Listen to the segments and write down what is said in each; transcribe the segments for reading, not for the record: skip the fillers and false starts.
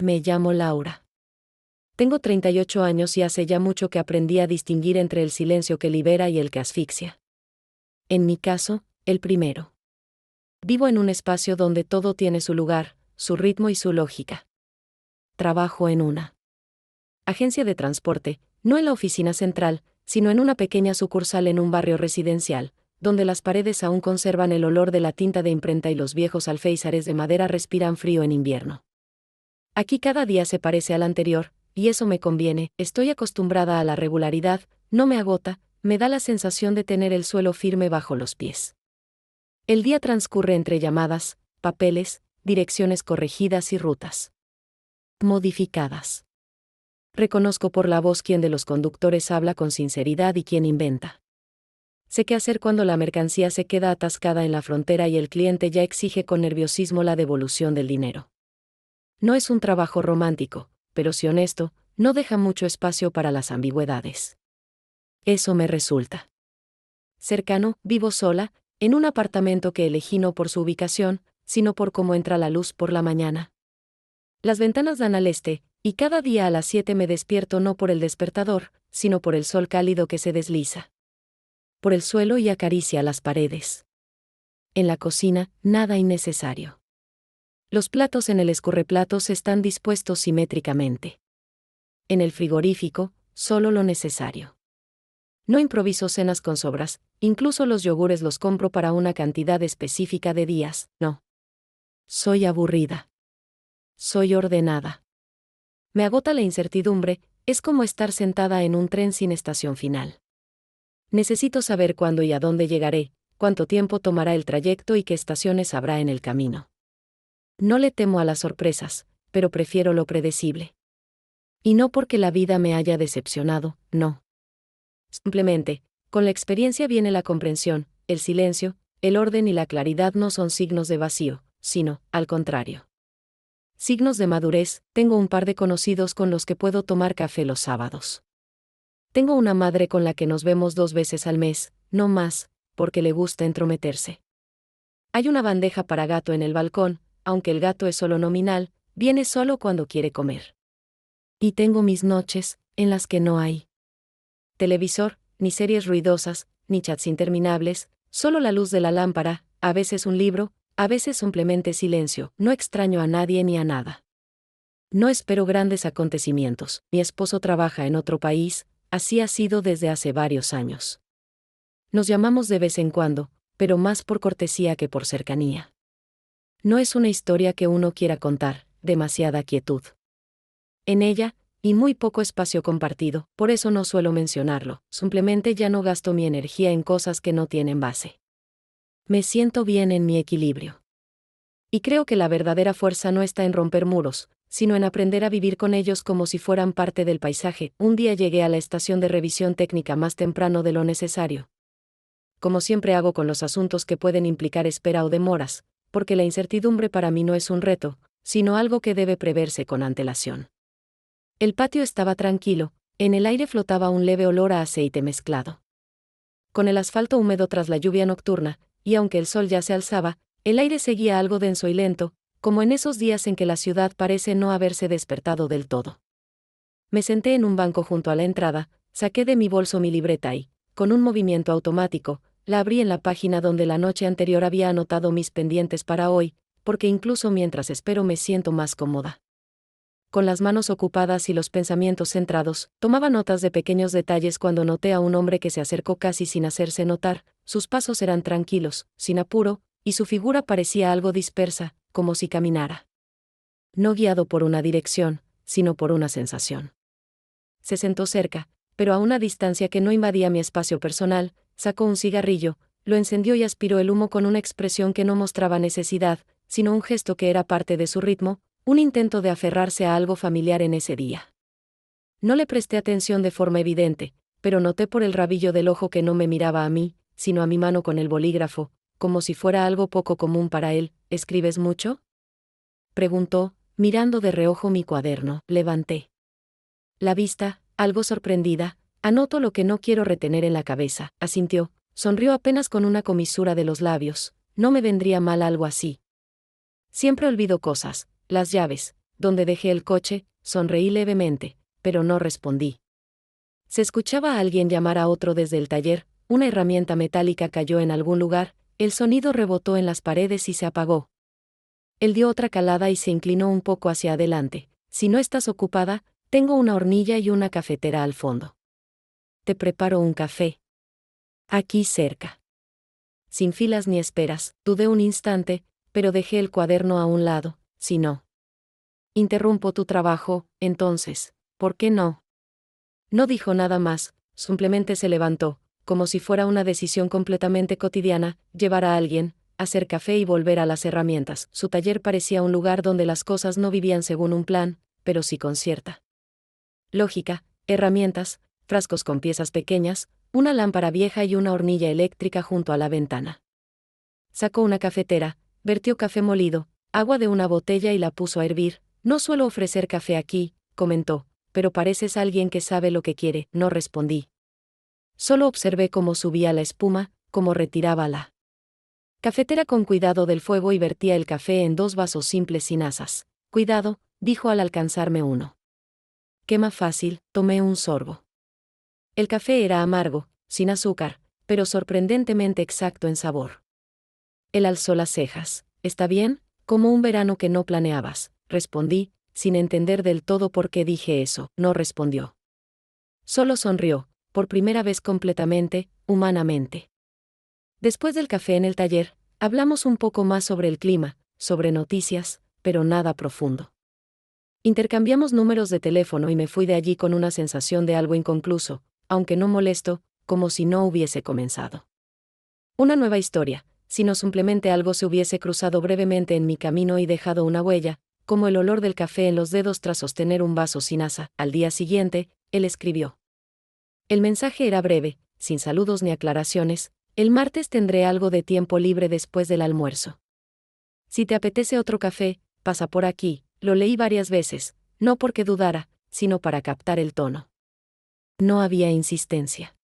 Me llamo Laura. Tengo 38 años y hace ya mucho que aprendí a distinguir entre el silencio que libera y el que asfixia. En mi caso, el primero. Vivo en un espacio donde todo tiene su lugar, su ritmo y su lógica. Trabajo en una agencia de transporte, no en la oficina central, sino en una pequeña sucursal en un barrio residencial, donde las paredes aún conservan el olor de la tinta de imprenta y los viejos alféizares de madera respiran frío en invierno. Aquí cada día se parece al anterior, y eso me conviene, estoy acostumbrada a la regularidad, no me agota, me da la sensación de tener el suelo firme bajo los pies. El día transcurre entre llamadas, papeles, direcciones corregidas y rutas modificadas. Reconozco por la voz quién de los conductores habla con sinceridad y quién inventa. Sé qué hacer cuando la mercancía se queda atascada en la frontera y el cliente ya exige con nerviosismo la devolución del dinero. No es un trabajo romántico, pero si honesto, no deja mucho espacio para las ambigüedades. Eso me resulta cercano, vivo sola, en un apartamento que elegí no por su ubicación, sino por cómo entra la luz por la mañana. Las ventanas dan al este, y cada día a las 7 me despierto no por el despertador, sino por el sol cálido que se desliza por el suelo y acaricia las paredes. En la cocina, nada innecesario. Los platos en el escurreplatos están dispuestos simétricamente. En el frigorífico, solo lo necesario. No improviso cenas con sobras, incluso los yogures los compro para una cantidad específica de días, no. Soy aburrida. Soy ordenada. Me agota la incertidumbre, es como estar sentada en un tren sin estación final. Necesito saber cuándo y a dónde llegaré, cuánto tiempo tomará el trayecto y qué estaciones habrá en el camino. No le temo a las sorpresas, pero prefiero lo predecible. Y no porque la vida me haya decepcionado, no. Simplemente, con la experiencia viene la comprensión, el silencio, el orden y la claridad no son signos de vacío, sino, al contrario. Signos de madurez, tengo un par de conocidos con los que puedo tomar café los sábados. Tengo una madre con la que nos vemos 2 veces al mes, no más, porque le gusta entrometerse. Hay una bandeja para gato en el balcón, aunque el gato es solo nominal, viene solo cuando quiere comer. Y tengo mis noches, en las que no hay televisor, ni series ruidosas, ni chats interminables, solo la luz de la lámpara, a veces un libro, a veces simplemente silencio, no extraño a nadie ni a nada. No espero grandes acontecimientos, mi esposo trabaja en otro país, así ha sido desde hace varios años. Nos llamamos de vez en cuando, pero más por cortesía que por cercanía. No es una historia que uno quiera contar, demasiada quietud en ella, y muy poco espacio compartido, por eso no suelo mencionarlo, simplemente ya no gasto mi energía en cosas que no tienen base. Me siento bien en mi equilibrio. Y creo que la verdadera fuerza no está en romper muros, sino en aprender a vivir con ellos como si fueran parte del paisaje. Un día llegué a la estación de revisión técnica más temprano de lo necesario. Como siempre hago con los asuntos que pueden implicar espera o demoras, porque la incertidumbre para mí no es un reto, sino algo que debe preverse con antelación. El patio estaba tranquilo, en el aire flotaba un leve olor a aceite mezclado con el asfalto húmedo tras la lluvia nocturna, y aunque el sol ya se alzaba, el aire seguía algo denso y lento, como en esos días en que la ciudad parece no haberse despertado del todo. Me senté en un banco junto a la entrada, saqué de mi bolso mi libreta y, con un movimiento automático, la abrí en la página donde la noche anterior había anotado mis pendientes para hoy, porque incluso mientras espero me siento más cómoda. Con las manos ocupadas y los pensamientos centrados, tomaba notas de pequeños detalles cuando noté a un hombre que se acercó casi sin hacerse notar, sus pasos eran tranquilos, sin apuro, y su figura parecía algo dispersa, como si caminara. No guiado por una dirección, sino por una sensación. Se sentó cerca, pero a una distancia que no invadía mi espacio personal, sacó un cigarrillo, lo encendió y aspiró el humo con una expresión que no mostraba necesidad, sino un gesto que era parte de su ritmo, un intento de aferrarse a algo familiar en ese día. No le presté atención de forma evidente, pero noté por el rabillo del ojo que no me miraba a mí, sino a mi mano con el bolígrafo, como si fuera algo poco común para él. ¿Escribes mucho?, preguntó, mirando de reojo mi cuaderno. Levanté la vista, algo sorprendida. Anoto lo que no quiero retener en la cabeza, asintió, sonrió apenas con una comisura de los labios. No me vendría mal algo así. Siempre olvido cosas, las llaves, ¿Dónde dejé el coche? Sonreí levemente, pero no respondí. Se escuchaba a alguien llamar a otro desde el taller, una herramienta metálica cayó en algún lugar, el sonido rebotó en las paredes y se apagó. Él dio otra calada y se inclinó un poco hacia adelante. Si no estás ocupada, tengo una hornilla y una cafetera al fondo. Te preparo un café. Aquí cerca. Sin filas ni esperas, dudé un instante, pero dejé el cuaderno a un lado. Si no interrumpo tu trabajo, entonces, ¿por qué no? No dijo nada más, simplemente se levantó, como si fuera una decisión completamente cotidiana, llevar a alguien, hacer café y volver a las herramientas. Su taller parecía un lugar donde las cosas no vivían según un plan, pero sí con cierta lógica, herramientas, frascos con piezas pequeñas, una lámpara vieja y una hornilla eléctrica junto a la ventana. Sacó una cafetera, vertió café molido, agua de una botella y la puso a hervir. No suelo ofrecer café aquí, comentó, pero pareces alguien que sabe lo que quiere. No respondí. Solo observé cómo subía la espuma, cómo retiraba la cafetera con cuidado del fuego y vertía el café en 2 vasos simples sin asas. Cuidado, dijo al alcanzarme uno. Quema fácil, tomé un sorbo. El café era amargo, sin azúcar, pero sorprendentemente exacto en sabor. Él alzó las cejas. ¿Está bien? Como un verano que no planeabas, respondí, sin entender del todo por qué dije eso. No respondió. Solo sonrió, por primera vez completamente, humanamente. Después del café en el taller, hablamos un poco más sobre el clima, sobre noticias, pero nada profundo. Intercambiamos números de teléfono y me fui de allí con una sensación de algo inconcluso, aunque no molesto, como si no hubiese comenzado una nueva historia, sino simplemente algo se hubiese cruzado brevemente en mi camino y dejado una huella, como el olor del café en los dedos tras sostener un vaso sin asa. Al día siguiente, él escribió. El mensaje era breve, sin saludos ni aclaraciones. El martes tendré algo de tiempo libre después del almuerzo. Si te apetece otro café, pasa por aquí. Lo leí varias veces, no porque dudara, sino para captar el tono. No había insistencia.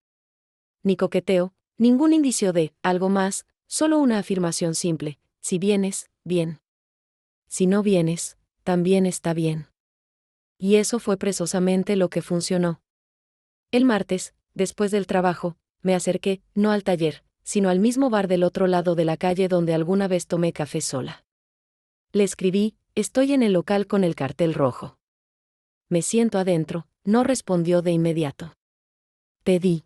Ni coqueteo, ningún indicio de algo más, solo una afirmación simple: si vienes, bien. Si no vienes, también está bien. Y eso fue precisamente lo que funcionó. El martes, después del trabajo, me acerqué, no al taller, sino al mismo bar del otro lado de la calle donde alguna vez tomé café sola. Le escribí: estoy en el local con el cartel rojo. Me siento adentro. No respondió de inmediato. Pedí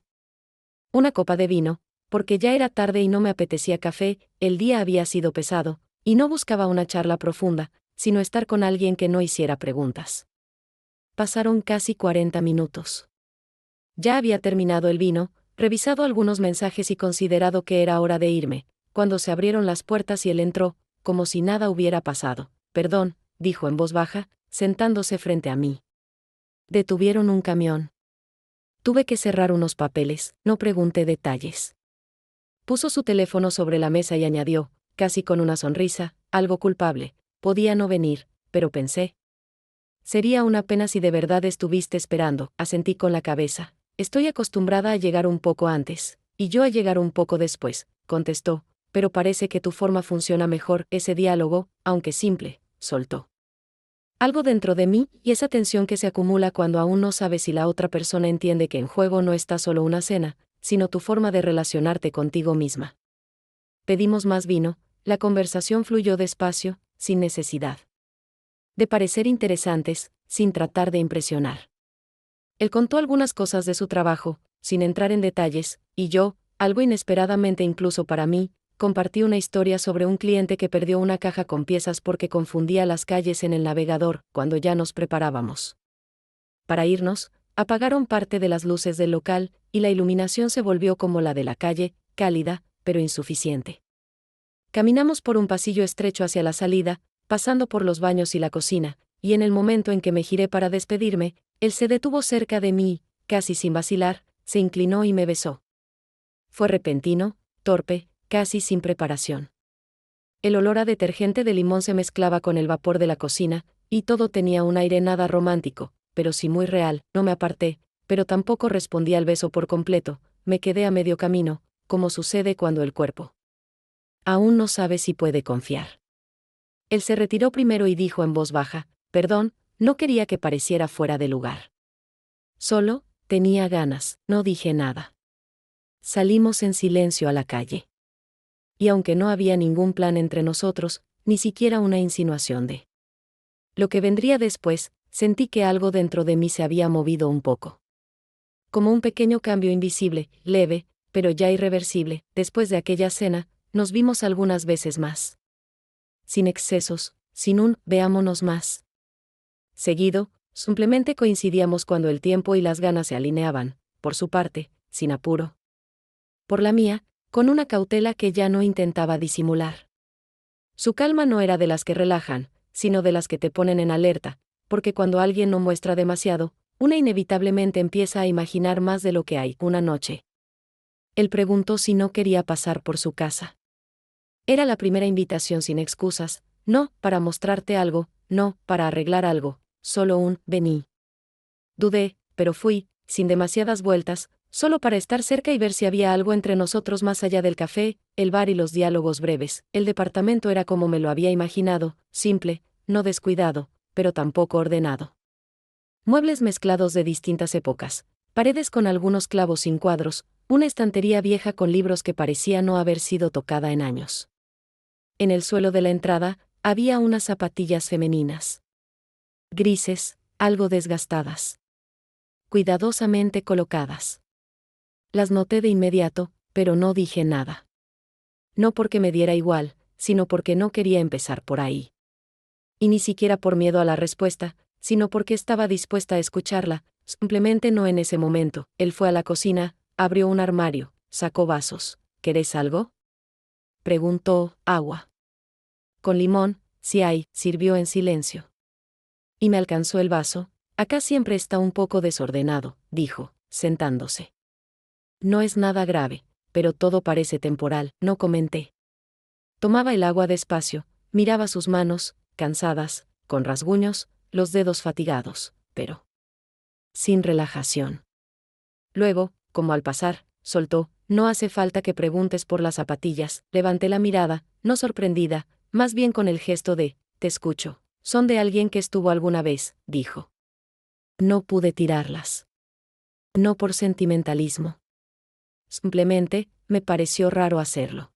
una copa de vino, porque ya era tarde y no me apetecía café. El día había sido pesado, y no buscaba una charla profunda, sino estar con alguien que no hiciera preguntas. Pasaron casi 40 minutos. Ya había terminado el vino, revisado algunos mensajes y considerado que era hora de irme, cuando se abrieron las puertas y él entró, como si nada hubiera pasado. Perdón, dijo en voz baja, sentándose frente a mí. Detuvieron un camión. Tuve que cerrar unos papeles, no pregunté detalles. Puso su teléfono sobre la mesa y añadió, casi con una sonrisa, algo culpable: podía no venir, pero pensé. Sería una pena si de verdad estuviste esperando. Asentí con la cabeza. Estoy acostumbrada a llegar un poco antes, y yo a llegar un poco después, contestó, pero parece que tu forma funciona mejor. Ese diálogo, aunque simple, soltó algo dentro de mí, y esa tensión que se acumula cuando aún no sabes si la otra persona entiende que en juego no está solo una cena, sino tu forma de relacionarte contigo misma. Pedimos más vino, la conversación fluyó despacio, sin necesidad de parecer interesantes, sin tratar de impresionar. Él contó algunas cosas de su trabajo, sin entrar en detalles, y yo, algo inesperadamente incluso para mí, compartí una historia sobre un cliente que perdió una caja con piezas porque confundía las calles en el navegador. Cuando ya nos preparábamos para irnos, apagaron parte de las luces del local, y la iluminación se volvió como la de la calle, cálida, pero insuficiente. Caminamos por un pasillo estrecho hacia la salida, pasando por los baños y la cocina, y en el momento en que me giré para despedirme, él se detuvo cerca de mí, casi sin vacilar, se inclinó y me besó. Fue repentino, torpe, casi sin preparación. El olor a detergente de limón se mezclaba con el vapor de la cocina, y todo tenía un aire nada romántico, pero sí muy real. No me aparté, pero tampoco respondí al beso por completo. Me quedé a medio camino, como sucede cuando el cuerpo aún no sabe si puede confiar. Él se retiró primero y dijo en voz baja: Perdón, no quería que pareciera fuera de lugar. Solo, tenía ganas, no dije nada. Salimos en silencio a la calle. Y aunque no había ningún plan entre nosotros, ni siquiera una insinuación de lo que vendría después, sentí que algo dentro de mí se había movido un poco. Como un pequeño cambio invisible, leve, pero ya irreversible. Después de aquella cena, nos vimos algunas veces más. Sin excesos, sin un veámonos más seguido, simplemente coincidíamos cuando el tiempo y las ganas se alineaban, por su parte, sin apuro. Por la mía, con una cautela que ya no intentaba disimular. Su calma no era de las que relajan, sino de las que te ponen en alerta, porque cuando alguien no muestra demasiado, una inevitablemente empieza a imaginar más de lo que hay. Una noche. Él preguntó si no quería pasar por su casa. Era la primera invitación sin excusas, no para mostrarte algo, no para arreglar algo, solo un vení. Dudé, pero fui, sin demasiadas vueltas, solo para estar cerca y ver si había algo entre nosotros más allá del café, el bar y los diálogos breves. El departamento era como me lo había imaginado, simple, no descuidado, pero tampoco ordenado. Muebles mezclados de distintas épocas, paredes con algunos clavos sin cuadros, una estantería vieja con libros que parecía no haber sido tocada en años. En el suelo de la entrada, había unas zapatillas femeninas. Grises, algo desgastadas. Cuidadosamente colocadas. Las noté de inmediato, pero no dije nada. No porque me diera igual, sino porque no quería empezar por ahí. Y ni siquiera por miedo a la respuesta, sino porque estaba dispuesta a escucharla, simplemente no en ese momento. Él fue a la cocina, abrió un armario, sacó vasos. ¿Querés algo?, preguntó. Agua. Con limón, si hay, sirvió en silencio. Y me alcanzó el vaso. Acá siempre está un poco desordenado, dijo, sentándose. No es nada grave, pero todo parece temporal, no comenté. Tomaba el agua despacio, miraba sus manos, cansadas, con rasguños, los dedos fatigados, pero sin relajación. Luego, como al pasar, soltó, no hace falta que preguntes por las zapatillas. Levanté la mirada, no sorprendida, más bien con el gesto de, te escucho, son de alguien que estuvo alguna vez, dijo. No pude tirarlas. No por sentimentalismo. Simplemente, me pareció raro hacerlo.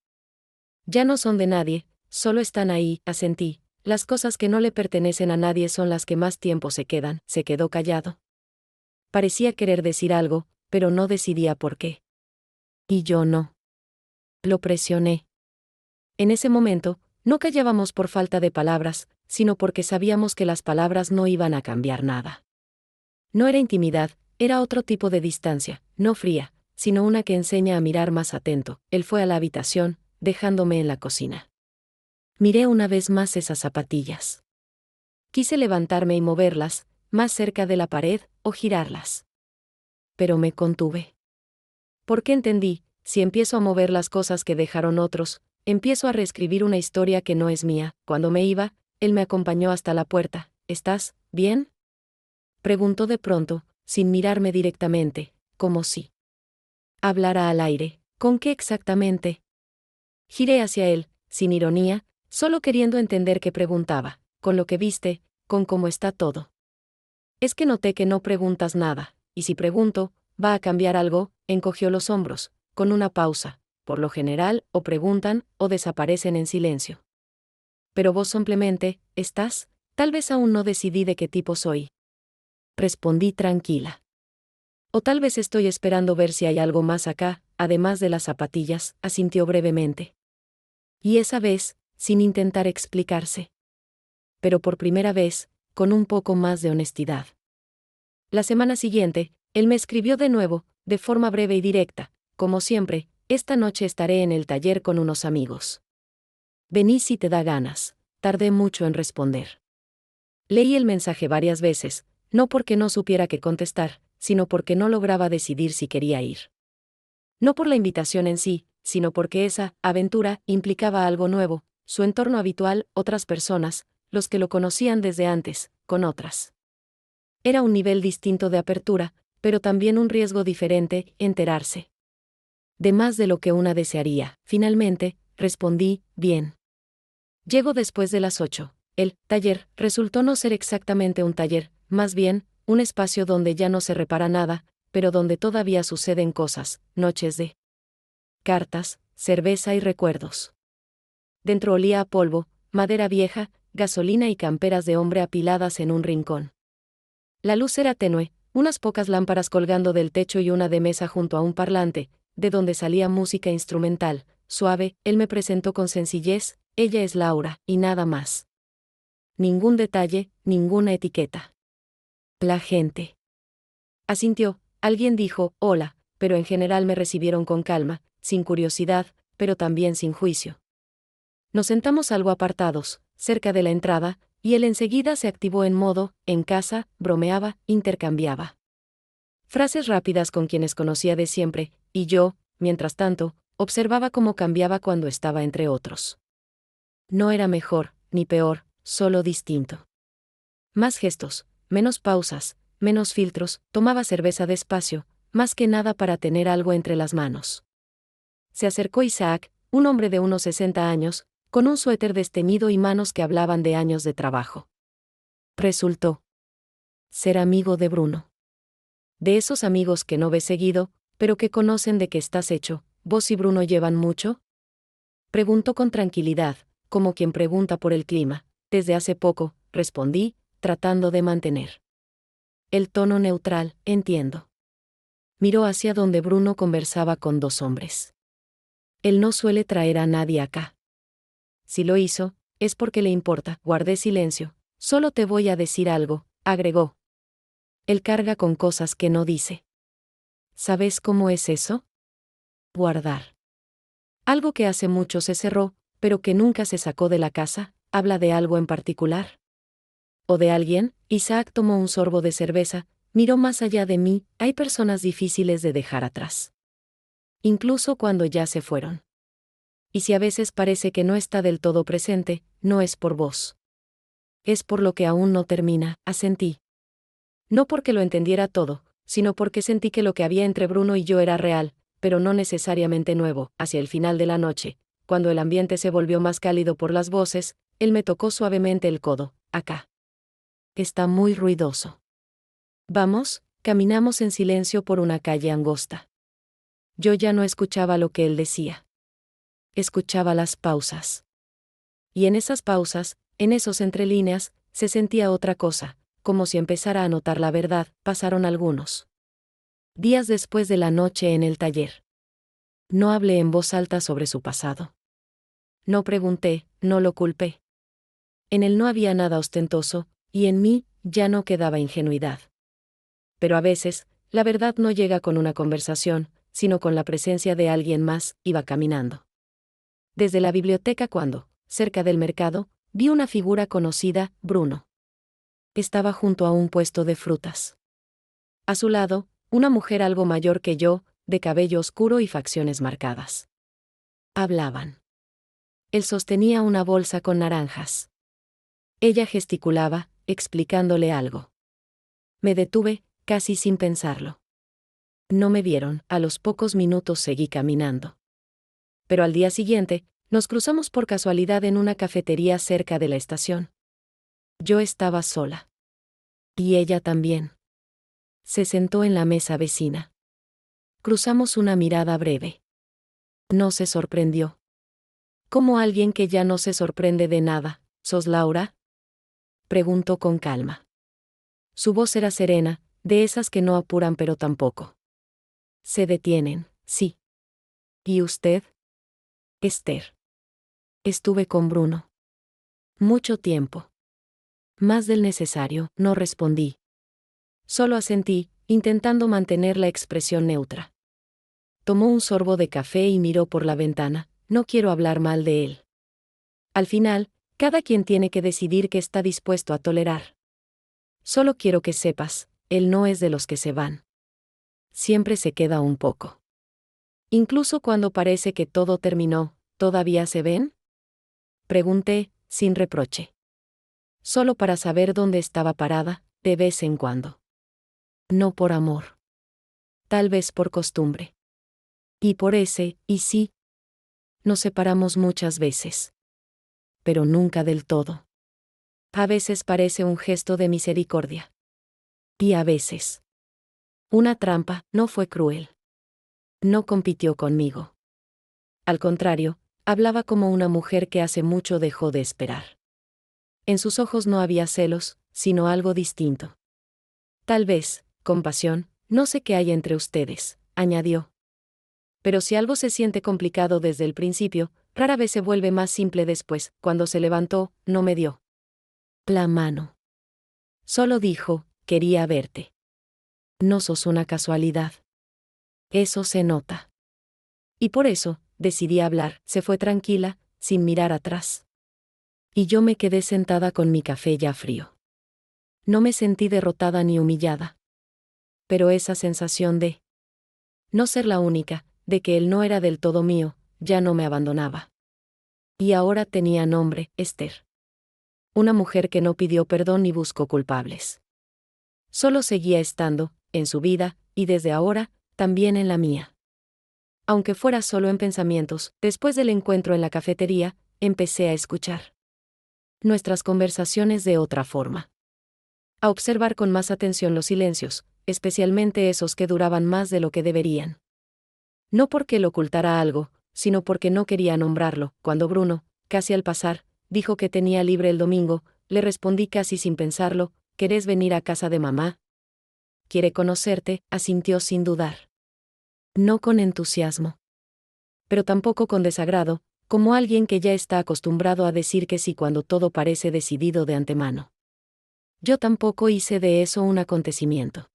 Ya no son de nadie, solo están ahí, asentí. Las cosas que no le pertenecen a nadie son las que más tiempo se quedan. Se quedó callado. Parecía querer decir algo, pero no decidía por qué. Y yo no. Lo presioné. En ese momento, no callábamos por falta de palabras, sino porque sabíamos que las palabras no iban a cambiar nada. No era intimidad, era otro tipo de distancia, no fría, sino una que enseña a mirar más atento. Él fue a la habitación, dejándome en la cocina. Miré una vez más esas zapatillas. Quise levantarme y moverlas, más cerca de la pared, o girarlas. Pero me contuve. Porque entendí, si empiezo a mover las cosas que dejaron otros, empiezo a reescribir una historia que no es mía. Cuando me iba, él me acompañó hasta la puerta. ¿Estás bien?, preguntó de pronto, sin mirarme directamente, como si hablara al aire. ¿Con qué exactamente? Giré hacia él, sin ironía, solo queriendo entender qué preguntaba. Con lo que viste, con cómo está todo. Es que noté que no preguntas nada, y si pregunto, ¿va a cambiar algo? Encogió los hombros, con una pausa. Por lo general, o preguntan, o desaparecen en silencio. Pero vos simplemente, ¿estás? Tal vez aún no decidí de qué tipo soy. Respondí tranquila. O tal vez estoy esperando ver si hay algo más acá, además de las zapatillas, asintió brevemente. Y esa vez, sin intentar explicarse. Pero por primera vez, con un poco más de honestidad. La semana siguiente, él me escribió de nuevo, de forma breve y directa, como siempre, esta noche estaré en el taller con unos amigos. Vení si te da ganas. Tardé mucho en responder. Leí el mensaje varias veces, no porque no supiera qué contestar, sino porque no lograba decidir si quería ir. No por la invitación en sí, sino porque esa aventura implicaba algo nuevo, su entorno habitual, otras personas, los que lo conocían desde antes, con otras. Era un nivel distinto de apertura, pero también un riesgo diferente, enterarse de más de lo que una desearía. Finalmente, respondí, bien. Llego después de las 8. El taller resultó no ser exactamente un taller, más bien, un espacio donde ya no se repara nada, pero donde todavía suceden cosas, noches de cartas, cerveza y recuerdos. Dentro olía a polvo, madera vieja, gasolina y camperas de hombre apiladas en un rincón. La luz era tenue, unas pocas lámparas colgando del techo y una de mesa junto a un parlante, de donde salía música instrumental, suave. Él me presentó con sencillez: ella es Laura, y nada más. Ningún detalle, ninguna etiqueta. La gente asintió, alguien dijo, hola, pero en general me recibieron con calma, sin curiosidad, pero también sin juicio. Nos sentamos algo apartados, cerca de la entrada, y él enseguida se activó en modo, en casa, bromeaba, intercambiaba frases rápidas con quienes conocía de siempre, y yo, mientras tanto, observaba cómo cambiaba cuando estaba entre otros. No era mejor, ni peor, solo distinto. Más gestos, menos pausas, menos filtros, tomaba cerveza despacio, más que nada para tener algo entre las manos. Se acercó Isaac, un hombre de unos 60 años, con un suéter desteñido y manos que hablaban de años de trabajo. Resultó ser amigo de Bruno. De esos amigos que no ves seguido, pero que conocen de qué estás hecho. ¿Vos y Bruno llevan mucho? Preguntó con tranquilidad, como quien pregunta por el clima. Desde hace poco, respondí, tratando de mantener el tono neutral. Entiendo. Miró hacia donde Bruno conversaba con dos hombres. Él no suele traer a nadie acá. Si lo hizo, es porque le importa. Guardé silencio. Solo te voy a decir algo, agregó. Él carga con cosas que no dice. ¿Sabes cómo es eso? Guardar. Algo que hace mucho se cerró, pero que nunca se sacó de la casa. ¿Habla de algo en particular? ¿O de alguien? Isaac tomó un sorbo de cerveza, miró más allá de mí. Hay personas difíciles de dejar atrás. Incluso cuando ya se fueron. Y si a veces parece que no está del todo presente, no es por vos. Es por lo que aún no termina, asentí. No porque lo entendiera todo, sino porque sentí que lo que había entre Bruno y yo era real, pero no necesariamente nuevo. Hacia el final de la noche, cuando el ambiente se volvió más cálido por las voces, él me tocó suavemente el codo. Acá. Está muy ruidoso. Vamos, caminamos en silencio por una calle angosta. Yo ya no escuchaba lo que él decía. Escuchaba las pausas. Y en esas pausas, en esos entrelíneas, se sentía otra cosa, como si empezara a notar la verdad. Pasaron algunos días después de la noche en el taller. No hablé en voz alta sobre su pasado. No pregunté, no lo culpé. En él no había nada ostentoso, y en mí ya no quedaba ingenuidad. Pero a veces, la verdad no llega con una conversación, sino con la presencia de alguien más. Iba caminando desde la biblioteca cuando, cerca del mercado, vi una figura conocida, Bruno. Estaba junto a un puesto de frutas. A su lado, una mujer algo mayor que yo, de cabello oscuro y facciones marcadas. Hablaban. Él sostenía una bolsa con naranjas. Ella gesticulaba, explicándole algo. Me detuve, casi sin pensarlo. No me vieron. A los pocos minutos seguí caminando. Pero al día siguiente, nos cruzamos por casualidad en una cafetería cerca de la estación. Yo estaba sola. Y ella también. Se sentó en la mesa vecina. Cruzamos una mirada breve. No se sorprendió. Como alguien que ya no se sorprende de nada. ¿Sos Laura? Preguntó con calma. Su voz era serena, de esas que no apuran pero tampoco se detienen. Sí. ¿Y usted? Esther. Estuve con Bruno. Mucho tiempo. Más del necesario, no respondí. Solo asentí, intentando mantener la expresión neutra. Tomó un sorbo de café y miró por la ventana. No quiero hablar mal de él. Al final, cada quien tiene que decidir qué está dispuesto a tolerar. Solo quiero que sepas, él no es de los que se van. Siempre se queda un poco. Incluso cuando parece que todo terminó, ¿todavía se ven? Pregunté, sin reproche. Solo para saber dónde estaba parada, de vez en cuando. No por amor. Tal vez por costumbre. Y por ese, y sí. Nos separamos muchas veces. Pero nunca del todo. A veces parece un gesto de misericordia. Y a veces. Una trampa. No fue cruel. No compitió conmigo. Al contrario, hablaba como una mujer que hace mucho dejó de esperar. En sus ojos no había celos, sino algo distinto. Tal vez, compasión. No sé qué hay entre ustedes, añadió. Pero si algo se siente complicado desde el principio, rara vez se vuelve más simple después. Cuando se levantó, no me dio la mano. Solo dijo, quería verte. No sos una casualidad. Eso se nota. Y por eso, decidí hablar. Se fue tranquila, sin mirar atrás. Y yo me quedé sentada con mi café ya frío. No me sentí derrotada ni humillada. Pero esa sensación de no ser la única, de que él no era del todo mío, ya no me abandonaba. Y ahora tenía nombre, Esther. Una mujer que no pidió perdón ni buscó culpables. Solo seguía estando, en su vida, y desde ahora, también en la mía. Aunque fuera solo en pensamientos, después del encuentro en la cafetería, empecé a escuchar nuestras conversaciones de otra forma. A observar con más atención los silencios, especialmente esos que duraban más de lo que deberían. No porque él ocultara algo, sino porque no quería nombrarlo. Cuando Bruno, casi al pasar, dijo que tenía libre el domingo, le respondí casi sin pensarlo, ¿querés venir a casa de mamá? Quiere conocerte, asintió sin dudar. No con entusiasmo. Pero tampoco con desagrado, como alguien que ya está acostumbrado a decir que sí cuando todo parece decidido de antemano. Yo tampoco hice de eso un acontecimiento.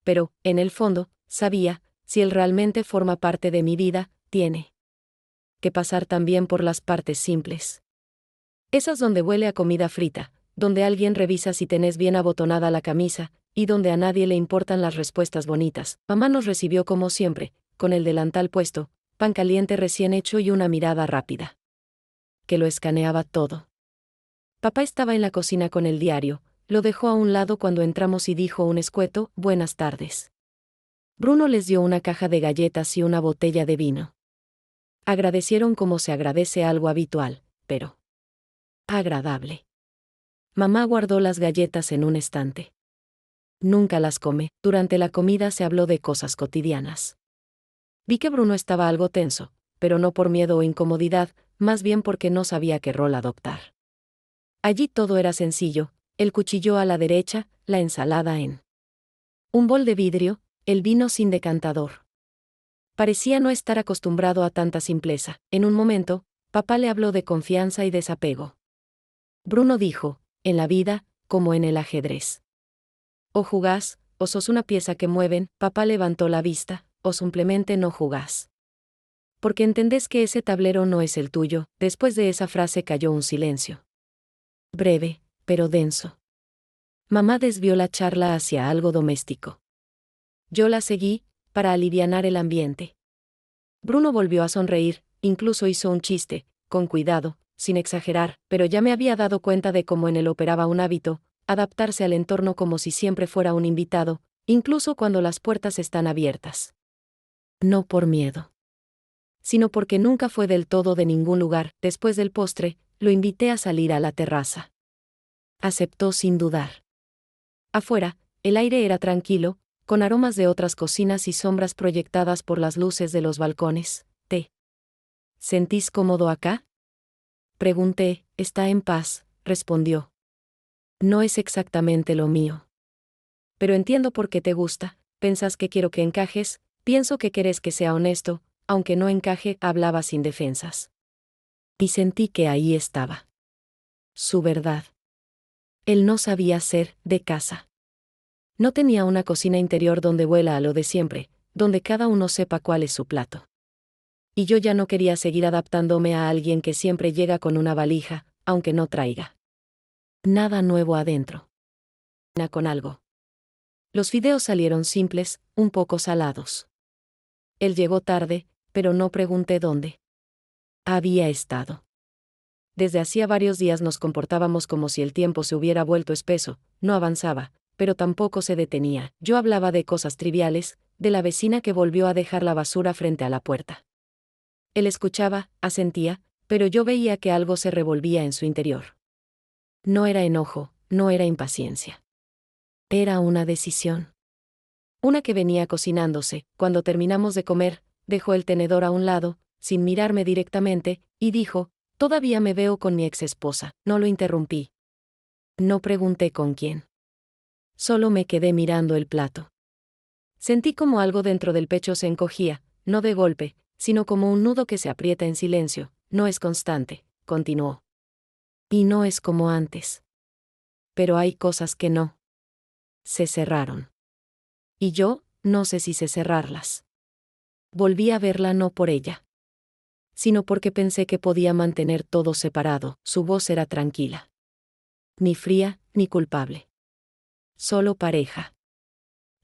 Pero, en el fondo, sabía, si él realmente forma parte de mi vida, tiene que pasar también por las partes simples. Esas donde huele a comida frita, donde alguien revisa si tenés bien abotonada la camisa, y donde a nadie le importan las respuestas bonitas. Mamá nos recibió como siempre, con el delantal puesto, pan caliente recién hecho y una mirada rápida que lo escaneaba todo. Papá estaba en la cocina con el diario, lo dejó a un lado cuando entramos y dijo un escueto, buenas tardes. Bruno les dio una caja de galletas y una botella de vino. Agradecieron como se agradece algo habitual, pero agradable. Mamá guardó las galletas en un estante. Nunca las come. Durante la comida se habló de cosas cotidianas. Vi que Bruno estaba algo tenso, pero no por miedo o incomodidad, más bien porque no sabía qué rol adoptar. Allí todo era sencillo, el cuchillo a la derecha, la ensalada en un bol de vidrio, el vino sin decantador. Parecía no estar acostumbrado a tanta simpleza. En un momento, papá le habló de confianza y desapego. Bruno dijo, en la vida, como en el ajedrez. O jugás, o sos una pieza que mueven. Papá levantó la vista, o simplemente no jugás. Porque entendés que ese tablero no es el tuyo. Después de esa frase cayó un silencio. Breve, pero denso. Mamá desvió la charla hacia algo doméstico. Yo la seguí, para alivianar el ambiente. Bruno volvió a sonreír, incluso hizo un chiste, con cuidado, sin exagerar, pero ya me había dado cuenta de cómo en él operaba un hábito, adaptarse al entorno como si siempre fuera un invitado, incluso cuando las puertas están abiertas. No por miedo, sino porque nunca fue del todo de ningún lugar. Después del postre, lo invité a salir a la terraza. Aceptó sin dudar. Afuera, el aire era tranquilo, con aromas de otras cocinas y sombras proyectadas por las luces de los balcones. ¿Te sentís cómodo acá? Pregunté. Está en paz, respondió. No es exactamente lo mío. Pero entiendo por qué te gusta. Pensás que quiero que encajes, pienso que querés que sea honesto, aunque no encaje. Hablaba sin defensas. Y sentí que ahí estaba su verdad. Él no sabía ser de casa. No tenía una cocina interior donde vuela a lo de siempre, donde cada uno sepa cuál es su plato. Y yo ya no quería seguir adaptándome a alguien que siempre llega con una valija, aunque no traiga nada nuevo adentro. Con algo. Los fideos salieron simples, un poco salados. Él llegó tarde, pero no pregunté dónde había estado. Desde hacía varios días nos comportábamos como si el tiempo se hubiera vuelto espeso, no avanzaba, pero tampoco se detenía. Yo hablaba de cosas triviales, de la vecina que volvió a dejar la basura frente a la puerta. Él escuchaba, asentía, pero yo veía que algo se revolvía en su interior. No era enojo, no era impaciencia. Era una decisión. Una que venía cocinándose. Cuando terminamos de comer, dejó el tenedor a un lado, sin mirarme directamente, y dijo: «Todavía me veo con mi ex esposa». No lo interrumpí. No pregunté con quién. Solo me quedé mirando el plato. Sentí como algo dentro del pecho se encogía, no de golpe, sino como un nudo que se aprieta en silencio. No es constante, continuó. Y no es como antes. Pero hay cosas que no. Se cerraron. Y yo, no sé si sé cerrarlas. Volví a verla no por ella, sino porque pensé que podía mantener todo separado. Su voz era tranquila. Ni fría, ni culpable. Solo pareja.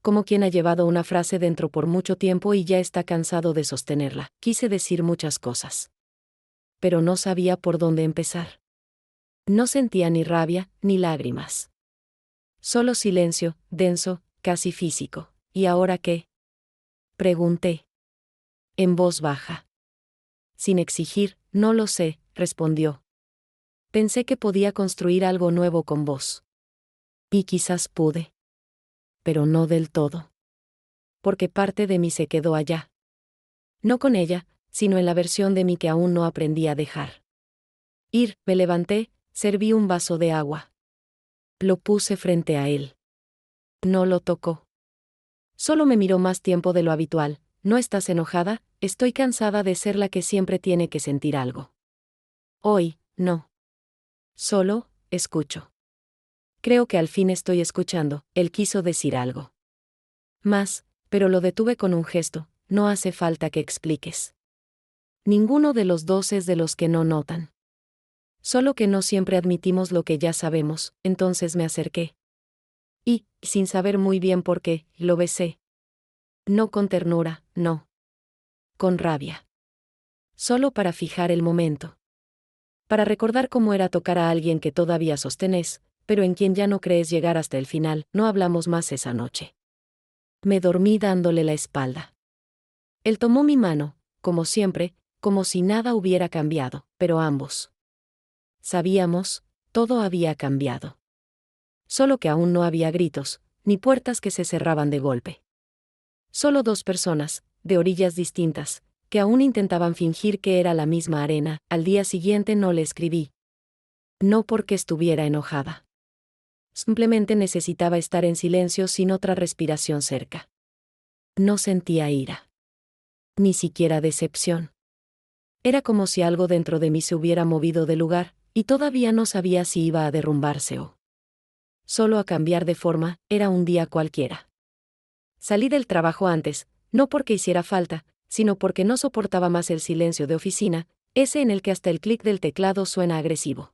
Como quien ha llevado una frase dentro por mucho tiempo y ya está cansado de sostenerla. Quise decir muchas cosas. Pero no sabía por dónde empezar. No sentía ni rabia, ni lágrimas. Solo silencio, denso, casi físico. ¿Y ahora qué?, pregunté. En voz baja. Sin exigir: «No lo sé», respondió. Pensé que podía construir algo nuevo con vos. Y quizás pude. Pero no del todo. Porque parte de mí se quedó allá. No con ella, sino en la versión de mí que aún no aprendí a dejar ir. Me levanté, serví un vaso de agua. Lo puse frente a él. No lo tocó. Solo me miró más tiempo de lo habitual. «¿No estás enojada?». «Estoy cansada de ser la que siempre tiene que sentir algo. Hoy, no. Solo, escucho». Creo que al fin estoy escuchando. Él quiso decir algo más, pero lo detuve con un gesto. «No hace falta que expliques. Ninguno de los dos es de los que no notan. Solo que no siempre admitimos lo que ya sabemos». Entonces me acerqué. Y, sin saber muy bien por qué, lo besé. No con ternura, no. Con rabia. Solo para fijar el momento. Para recordar cómo era tocar a alguien que todavía sostenés, pero en quien ya no crees llegar hasta el final. No hablamos más esa noche. Me dormí dándole la espalda. Él tomó mi mano, como siempre, como si nada hubiera cambiado, pero ambos sabíamos, todo había cambiado. Solo que aún no había gritos, ni puertas que se cerraban de golpe. Solo dos personas, de orillas distintas, que aún intentaban fingir que era la misma arena. Al día siguiente no le escribí. No porque estuviera enojada. Simplemente necesitaba estar en silencio sin otra respiración cerca. No sentía ira. Ni siquiera decepción. Era como si algo dentro de mí se hubiera movido de lugar, y todavía no sabía si iba a derrumbarse o solo a cambiar de forma. Era un día cualquiera. Salí del trabajo antes, no porque hiciera falta, sino porque no soportaba más el silencio de oficina, ese en el que hasta el clic del teclado suena agresivo.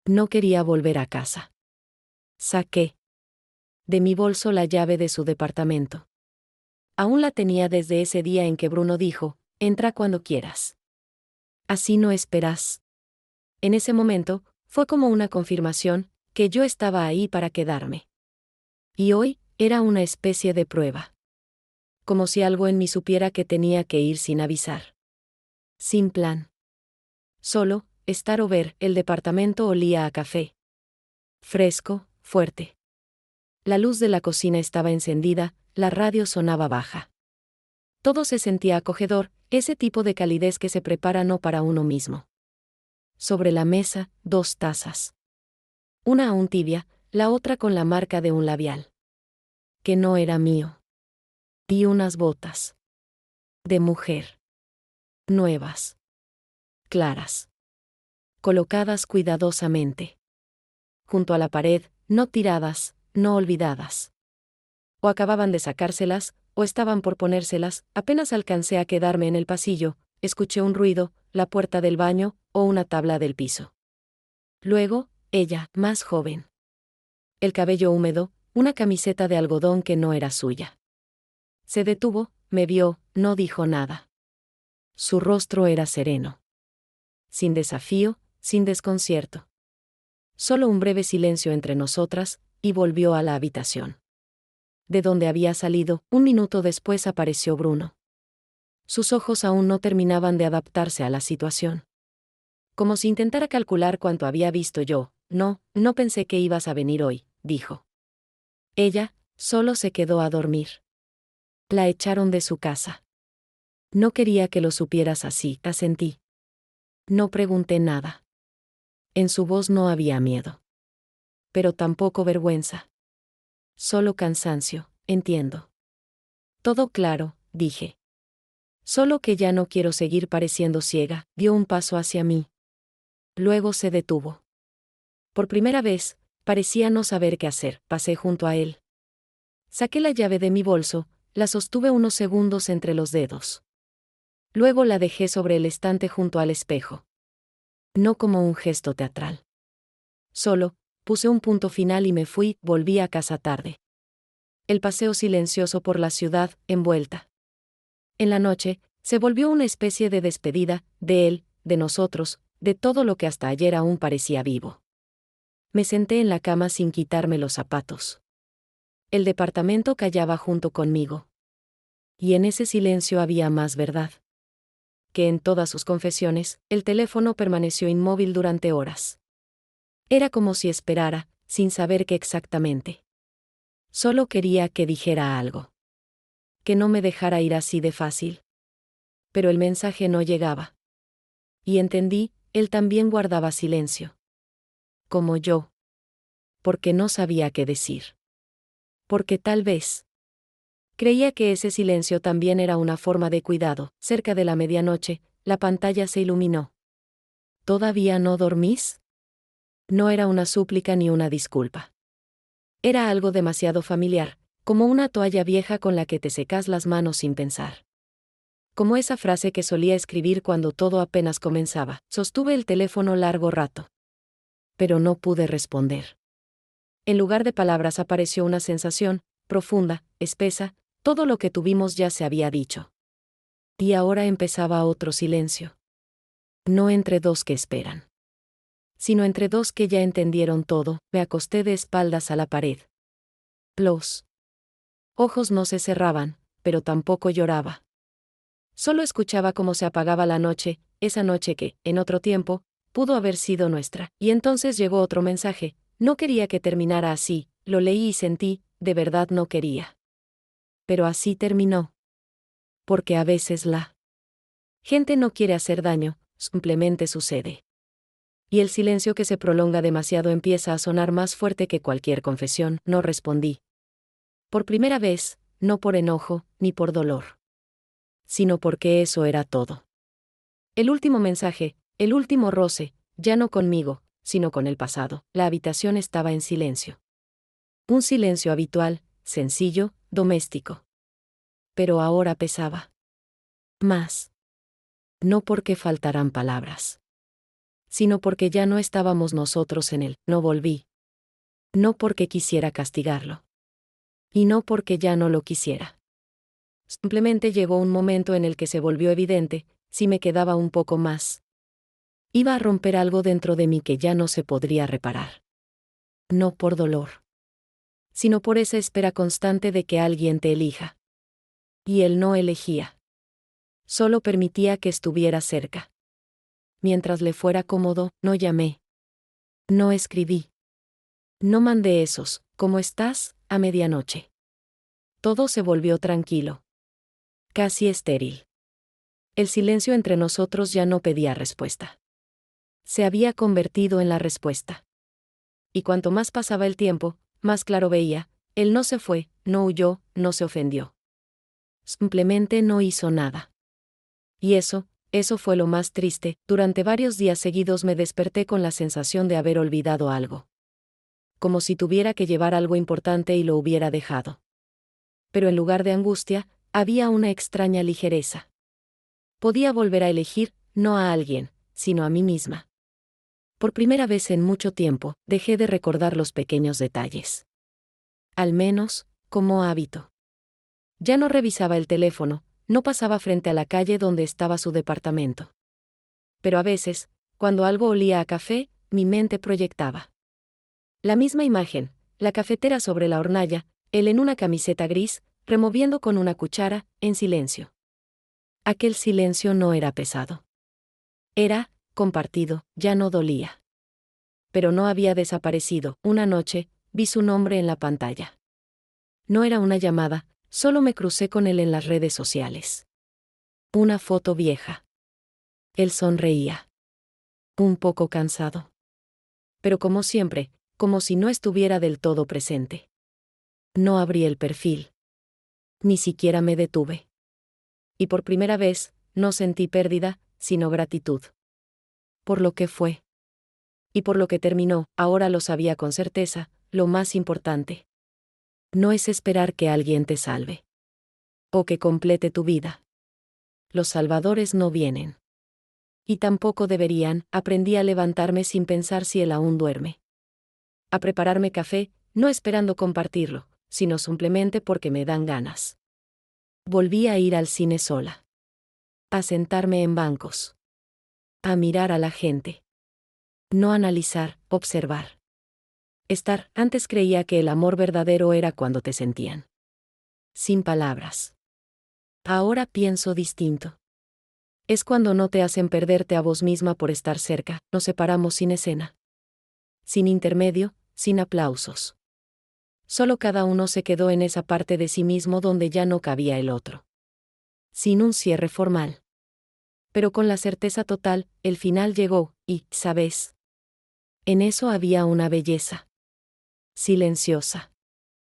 No quería volver a casa. Saqué de mi bolso la llave de su departamento. Aún la tenía desde ese día en que Bruno dijo: «Entra cuando quieras. Así no esperas». En ese momento, fue como una confirmación, que yo estaba ahí para quedarme. Y hoy, era una especie de prueba. Como si algo en mí supiera que tenía que ir sin avisar. Sin plan. Solo, estar o ver. El departamento olía a café. Fresco, fuerte. La luz de la cocina estaba encendida, la radio sonaba baja. Todo se sentía acogedor, ese tipo de calidez que se prepara no para uno mismo. Sobre la mesa, 2 tazas. Una aún tibia, la otra con la marca de un labial. Que no era mío. Y unas botas. De mujer. Nuevas. Claras. Colocadas cuidadosamente. Junto a la pared, no tiradas, no olvidadas. O acababan de sacárselas, o estaban por ponérselas. Apenas alcancé a quedarme en el pasillo, escuché un ruido, la puerta del baño, o una tabla del piso. Luego, ella, más joven. El cabello húmedo, una camiseta de algodón que no era suya. Se detuvo, me vio, no dijo nada. Su rostro era sereno. Sin desafío, sin desconcierto. Solo un breve silencio entre nosotras, y volvió a la habitación. De donde había salido, un minuto después apareció Bruno. Sus ojos aún no terminaban de adaptarse a la situación. Como si intentara calcular cuánto había visto yo, no pensé que ibas a venir hoy, dijo. Ella solo se quedó a dormir. La echaron de su casa. No quería que lo supieras así, asentí. No pregunté nada. En su voz no había miedo. Pero tampoco vergüenza. Solo cansancio, entiendo. Todo claro, dije. Solo que ya no quiero seguir pareciendo ciega, dio un paso hacia mí. Luego se detuvo. Por primera vez, parecía no saber qué hacer, pasé junto a él. Saqué la llave de mi bolso, la sostuve unos segundos entre los dedos. Luego la dejé sobre el estante junto al espejo. No como un gesto teatral. Solo, puse un punto final y me fui, volví a casa tarde. El paseo silencioso por la ciudad, envuelta. En la noche, se volvió una especie de despedida, de él, de nosotros, de todo lo que hasta ayer aún parecía vivo. Me senté en la cama sin quitarme los zapatos. El departamento callaba junto conmigo. Y en ese silencio había más verdad. Que en todas sus confesiones, el teléfono permaneció inmóvil durante horas. Era como si esperara, sin saber qué exactamente. Solo quería que dijera algo. Que no me dejara ir así de fácil. Pero el mensaje no llegaba. Y entendí, él también guardaba silencio. Como yo. Porque no sabía qué decir. Porque tal vez. Creía que ese silencio también era una forma de cuidado. Cerca de la medianoche, la pantalla se iluminó. ¿Todavía no dormís? No era una súplica ni una disculpa. Era algo demasiado familiar, como una toalla vieja con la que te secas las manos sin pensar. Como esa frase que solía escribir cuando todo apenas comenzaba. Sostuve el teléfono largo rato. Pero no pude responder. En lugar de palabras apareció una sensación, profunda, espesa, todo lo que tuvimos ya se había dicho. Y ahora empezaba otro silencio. No entre dos que esperan, sino entre dos que ya entendieron todo. Me acosté de espaldas a la pared. Los ojos no se cerraban, pero tampoco lloraba. Solo escuchaba cómo se apagaba la noche, esa noche que, en otro tiempo, pudo haber sido nuestra. Y entonces llegó otro mensaje. No quería que terminara así, lo leí y sentí, de verdad no quería. Pero así terminó. Porque a veces la gente no quiere hacer daño, simplemente sucede. Y el silencio que se prolonga demasiado empieza a sonar más fuerte que cualquier confesión. No respondí. Por primera vez, no por enojo, ni por dolor. Sino porque eso era todo. El último mensaje, el último roce, ya no conmigo, sino con el pasado. La habitación estaba en silencio. Un silencio habitual, sencillo, doméstico. Pero ahora pesaba. Más. No porque faltaran palabras. Sino porque ya no estábamos nosotros en él. No volví. No porque quisiera castigarlo. Y no porque ya no lo quisiera. Simplemente llegó un momento en el que se volvió evidente, si me quedaba un poco más, iba a romper algo dentro de mí que ya no se podría reparar. No por dolor, sino por esa espera constante de que alguien te elija. Y él no elegía. Solo permitía que estuviera cerca. Mientras le fuera cómodo, no llamé. No escribí. No mandé esos, ¿cómo estás?, a medianoche. Todo se volvió tranquilo. Casi estéril. El silencio entre nosotros ya no pedía respuesta. Se había convertido en la respuesta. Y cuanto más pasaba el tiempo, más claro veía, él no se fue, no huyó, no se ofendió. Simplemente no hizo nada. Y eso fue lo más triste. Durante varios días seguidos me desperté con la sensación de haber olvidado algo. Como si tuviera que llevar algo importante y lo hubiera dejado. Pero en lugar de angustia, había una extraña ligereza. Podía volver a elegir, no a alguien, sino a mí misma. Por primera vez en mucho tiempo, dejé de recordar los pequeños detalles. Al menos, como hábito. Ya no revisaba el teléfono, no pasaba frente a la calle donde estaba su departamento. Pero a veces, cuando algo olía a café, mi mente proyectaba. La misma imagen, la cafetera sobre la hornalla, él en una camiseta gris, removiendo con una cuchara, en silencio. Aquel silencio no era pesado. Era compartido, ya no dolía. pero no había desaparecido. Una noche, vi su nombre en la pantalla. No era una llamada, solo me crucé con él en las redes sociales. Una foto vieja. Él sonreía. Un poco cansado. Pero como siempre, como si no estuviera del todo presente. No abrí el perfil. Ni siquiera me detuve. Y por primera vez, no sentí pérdida, sino gratitud. Por lo que fue. Y por lo que terminó, ahora lo sabía con certeza, lo más importante. No es esperar que alguien te salve. O que complete tu vida. Los salvadores no vienen. Y tampoco deberían. Aprendí a levantarme sin pensar si él aún duerme. A prepararme café, no esperando compartirlo, sino simplemente porque me dan ganas. Volví a ir al cine sola. A sentarme en bancos. A mirar a la gente. No analizar, observar. Estar. Antes creía que el amor verdadero era cuando te sentían. Sin palabras. Ahora pienso distinto. Es cuando no te hacen perderte a vos misma por estar cerca. Nos separamos sin escena. Sin intermedio, sin aplausos. Solo cada uno se quedó en esa parte de sí mismo donde ya no cabía el otro. Sin un cierre formal. Pero con la certeza total, el final llegó, y, ¿sabes? En eso había una belleza. Silenciosa.